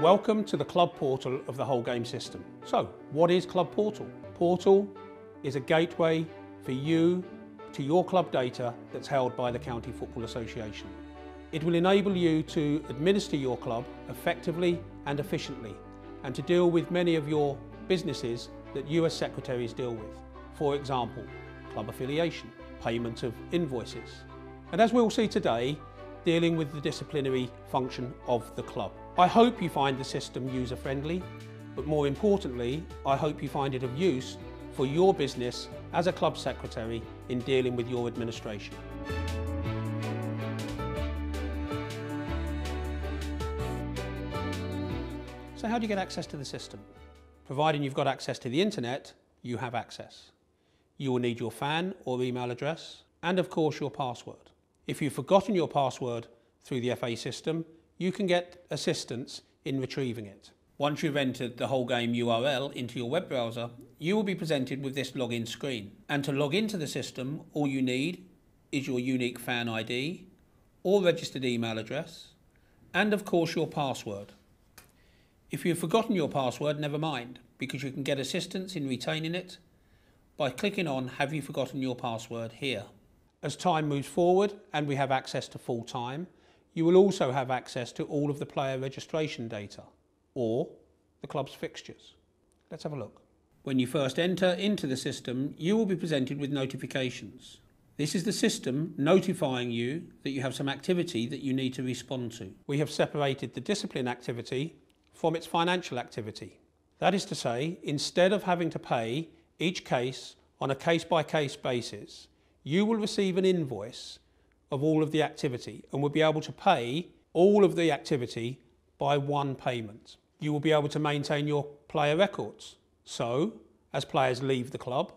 Welcome to the Club Portal of the whole game system. So, what is Club Portal? Portal is a gateway for you to your club data that's held by the County Football Association. It will enable you to administer your club effectively and efficiently, and to deal with many of your businesses that you as secretaries deal with. For example, club affiliation, payment of invoices, and as we'll see today, dealing with the disciplinary function of the club. I hope you find the system user-friendly, but more importantly, I hope you find it of use for your business as a club secretary in dealing with your administration. So how do you get access to the system? Providing you've got access to the internet, you have access. You will need your FAN or email address, and of course your password. If you've forgotten your password through the FA system, you can get assistance in retrieving it. Once you've entered the whole game URL into your web browser, you will be presented with this login screen. And to log into the system, all you need is your unique FAN ID or registered email address, and of course your password. If you've forgotten your password, never mind, because you can get assistance in retaining it by clicking on Have you forgotten your password here. As time moves forward and we have access to full time, you will also have access to all of the player registration data or the club's fixtures. Let's have a look. When you first enter into the system, you will be presented with notifications. This is the system notifying you that you have some activity that you need to respond to. We have separated the discipline activity from its financial activity. That is to say, instead of having to pay each case on a case-by-case basis, you will receive an invoice of all of the activity and will be able to pay all of the activity by one payment. You will be able to maintain your player records. So, as players leave the club,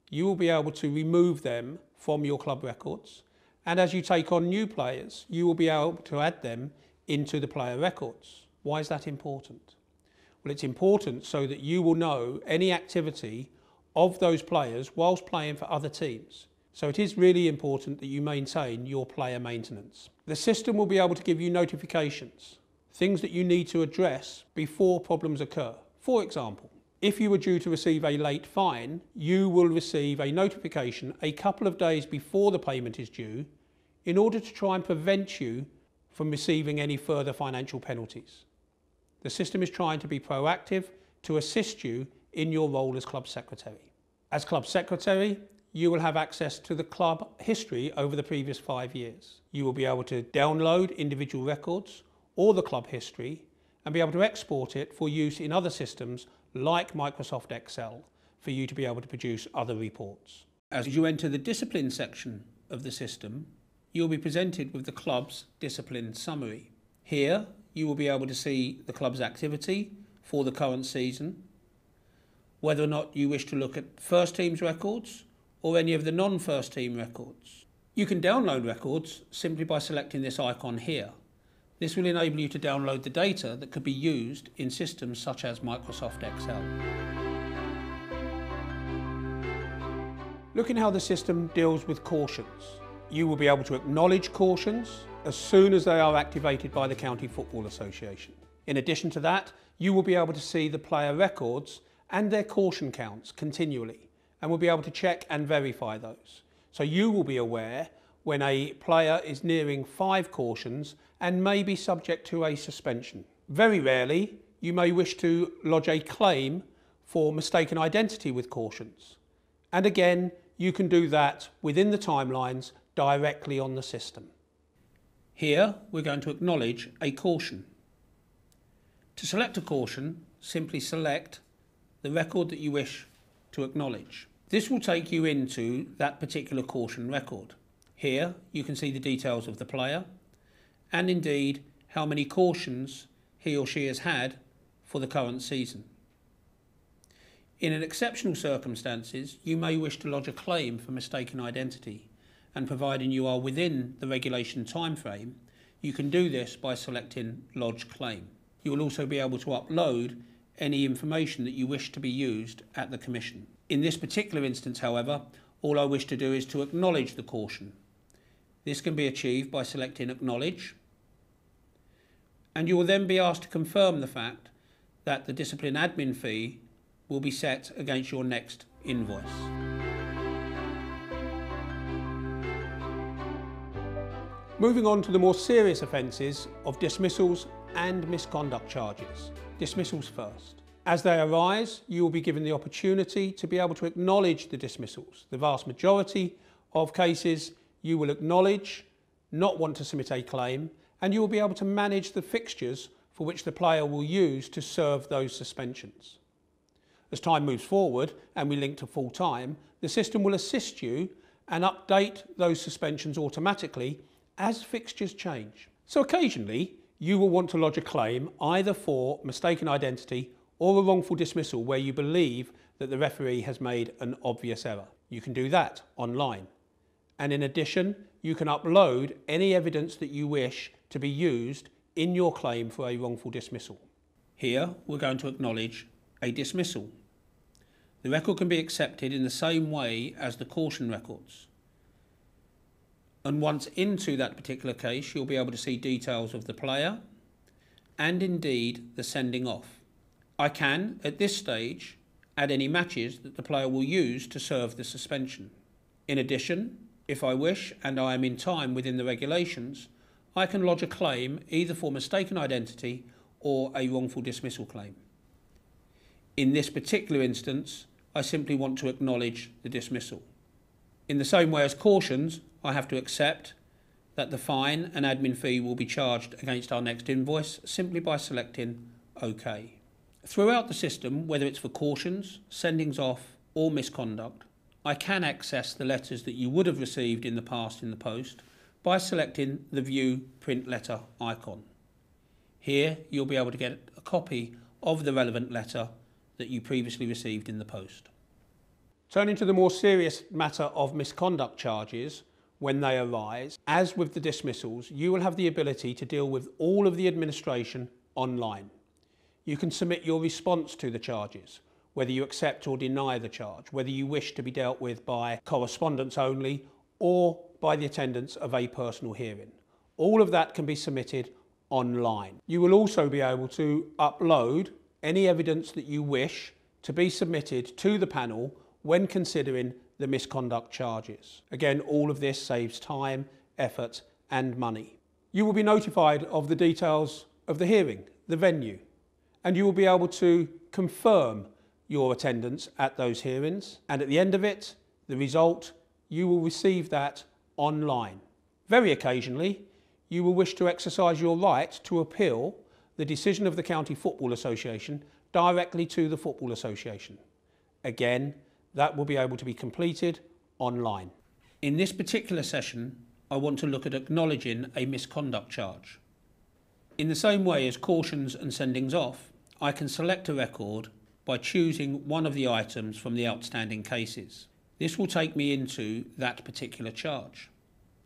you will be able to remove them from your club records, and as you take on new players, you will be able to add them into the player records. Why is that important? Well, it's important so that you will know any activity of those players whilst playing for other teams. So it is really important that you maintain your player maintenance. The system will be able to give you notifications, things that you need to address before problems occur. For example, if you were due to receive a late fine, you will receive a notification a couple of days before the payment is due in order to try and prevent you from receiving any further financial penalties. The system is trying to be proactive to assist you in your role as club secretary. As club secretary, you will have access to the club history over the previous 5 years. You will be able to download individual records or the club history and be able to export it for use in other systems like Microsoft Excel for you to be able to produce other reports. As you enter the discipline section of the system, you'll be presented with the club's discipline summary. Here, you will be able to see the club's activity for the current season, whether or not you wish to look at first team's records or any of the non-first team records. You can download records simply by selecting this icon here. This will enable you to download the data that could be used in systems such as Microsoft Excel. Looking how the system deals with cautions. You will be able to acknowledge cautions as soon as they are activated by the County Football Association. In addition to that, you will be able to see the player records and their caution counts continually, and will be able to check and verify those. So you will be aware when a player is nearing 5 cautions and may be subject to a suspension. Very rarely, you may wish to lodge a claim for mistaken identity with cautions. And again, you can do that within the timelines directly on the system. Here, we're going to acknowledge a caution. To select a caution, simply select the record that you wish to acknowledge. This will take you into that particular caution record. Here you can see the details of the player and indeed how many cautions he or she has had for the current season. In an exceptional circumstances, you may wish to lodge a claim for mistaken identity, and providing you are within the regulation time frame, you can do this by selecting Lodge Claim. You will also be able to upload any information that you wish to be used at the Commission. In this particular instance, however, all I wish to do is to acknowledge the caution. This can be achieved by selecting Acknowledge and you will then be asked to confirm the fact that the discipline admin fee will be set against your next invoice. Moving on to the more serious offences of dismissals and misconduct charges. Dismissals first. As they arise, you will be given the opportunity to be able to acknowledge the dismissals. The vast majority of cases you will acknowledge, not want to submit a claim, and you will be able to manage the fixtures for which the player will use to serve those suspensions. As time moves forward and we link to full time, the system will assist you and update those suspensions automatically as fixtures change. So occasionally you will want to lodge a claim either for mistaken identity or a wrongful dismissal where you believe that the referee has made an obvious error. You can do that online. And in addition, you can upload any evidence that you wish to be used in your claim for a wrongful dismissal. Here we're going to acknowledge a dismissal. The record can be accepted in the same way as the caution records. And once into that particular case, you'll be able to see details of the player and indeed the sending off. I can, at this stage, add any matches that the player will use to serve the suspension. In addition, if I wish and I am in time within the regulations, I can lodge a claim either for mistaken identity or a wrongful dismissal claim. In this particular instance, I simply want to acknowledge the dismissal. In the same way as cautions, I have to accept that the fine and admin fee will be charged against our next invoice simply by selecting OK. Throughout the system, whether it's for cautions, sendings off or misconduct, I can access the letters that you would have received in the past in the post by selecting the View Print Letter icon. Here you'll be able to get a copy of the relevant letter that you previously received in the post. Turning to the more serious matter of misconduct charges, when they arise, as with the dismissals, you will have the ability to deal with all of the administration online. You can submit your response to the charges, whether you accept or deny the charge, whether you wish to be dealt with by correspondence only or by the attendance of a personal hearing. All of that can be submitted online. You will also be able to upload any evidence that you wish to be submitted to the panel when considering the misconduct charges. Again, all of this saves time, effort and money. You will be notified of the details of the hearing, the venue, and you will be able to confirm your attendance at those hearings, and at the end of it, the result, you will receive that online. Very occasionally, you will wish to exercise your right to appeal the decision of the County Football Association directly to the Football Association. Again, that will be able to be completed online. In this particular session, I want to look at acknowledging a misconduct charge. In the same way as cautions and sendings off, I can select a record by choosing one of the items from the outstanding cases. This will take me into that particular charge.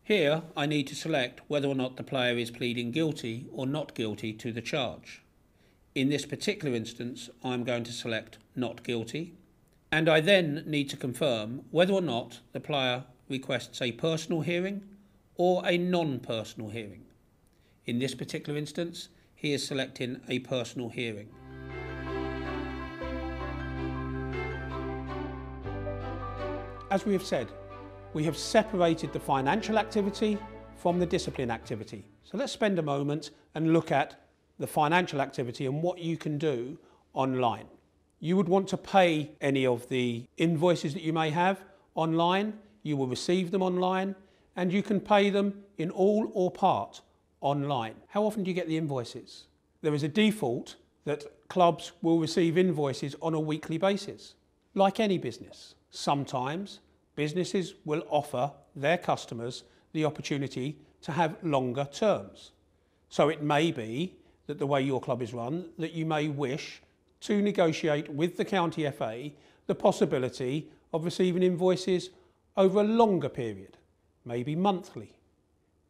Here, I need to select whether or not the player is pleading guilty or not guilty to the charge. In this particular instance, I'm going to select not guilty, and I then need to confirm whether or not the player requests a personal hearing or a non-personal hearing. In this particular instance, he is selecting a personal hearing. As we have said, we have separated the financial activity from the discipline activity. So let's spend a moment and look at the financial activity and what you can do online. You would want to pay any of the invoices that you may have online. You will receive them online and you can pay them in all or part online. How often do you get the invoices? There is a default that clubs will receive invoices on a weekly basis. Like any business, sometimes businesses will offer their customers the opportunity to have longer terms. So it may be that the way your club is run, that you may wish to negotiate with the County FA the possibility of receiving invoices over a longer period, maybe monthly,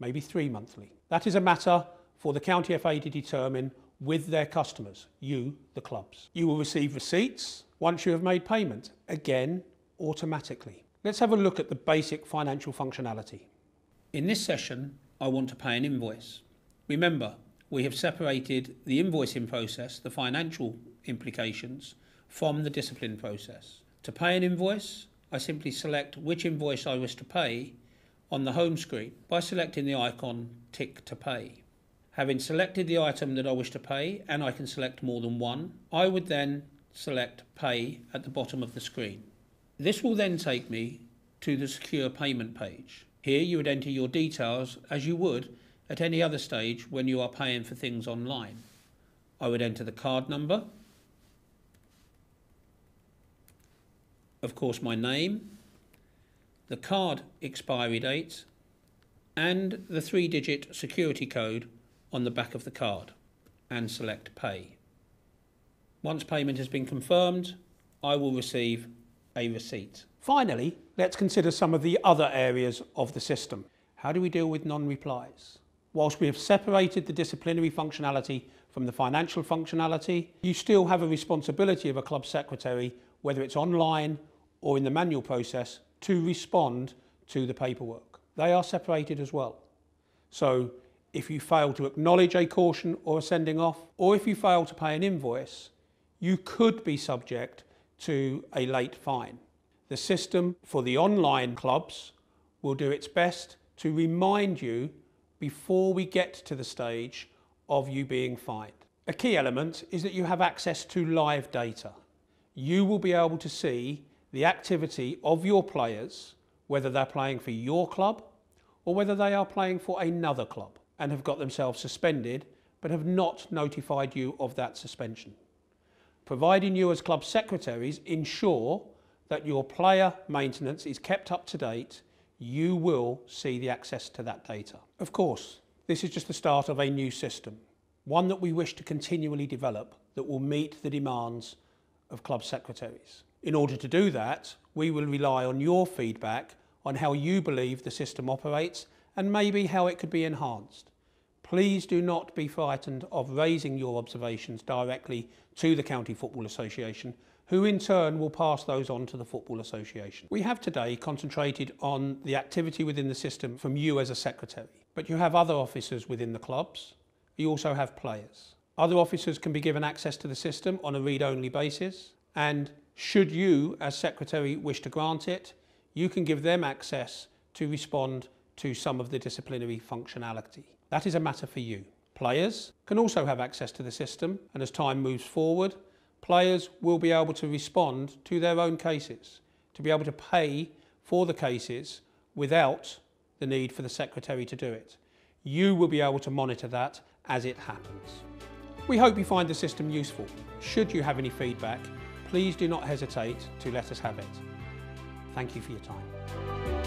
maybe 3 monthly. That is a matter for the County FA to determine with their customers, you, the clubs. You will receive receipts once you have made payment, again, automatically. Let's have a look at the basic financial functionality. In this session, I want to pay an invoice. Remember, we have separated the invoicing process, the financial implications, from the discipline process. To pay an invoice, I simply select which invoice I wish to pay on the home screen by selecting the icon Tick to Pay. Having selected the item that I wish to pay, and I can select more than one, I would then select Pay at the bottom of the screen. This will then take me to the secure payment page. Here you would enter your details as you would at any other stage when you are paying for things online. I would enter the card number, of course my name, the card expiry date, and the 3-digit security code on the back of the card, and select Pay. Once payment has been confirmed, I will receive a receipt. Finally, let's consider some of the other areas of the system. How do we deal with non-replies? Whilst we have separated the disciplinary functionality from the financial functionality, you still have a responsibility of a club secretary, whether it's online or in the manual process, to respond to the paperwork. They are separated as well. So if you fail to acknowledge a caution or a sending off, or if you fail to pay an invoice, you could be subject to a late fine. The system for the online clubs will do its best to remind you before we get to the stage of you being fined. A key element is that you have access to live data. You will be able to see the activity of your players, whether they're playing for your club or whether they are playing for another club and have got themselves suspended but have not notified you of that suspension. Providing you as club secretaries ensure that your player maintenance is kept up to date, you will see the access to that data. Of course, this is just the start of a new system, one that we wish to continually develop that will meet the demands of club secretaries. In order to do that, we will rely on your feedback on how you believe the system operates and maybe how it could be enhanced. Please do not be frightened of raising your observations directly to the County Football Association, who in turn will pass those on to the Football Association. We have today concentrated on the activity within the system from you as a secretary, but you have other officers within the clubs. You also have players. Other officers can be given access to the system on a read-only basis, and should you as secretary wish to grant it, you can give them access to respond to some of the disciplinary functionality. That is a matter for you. Players can also have access to the system, and as time moves forward, players will be able to respond to their own cases, to be able to pay for the cases without the need for the secretary to do it. You will be able to monitor that as it happens. We hope you find the system useful. Should you have any feedback, please do not hesitate to let us have it. Thank you for your time.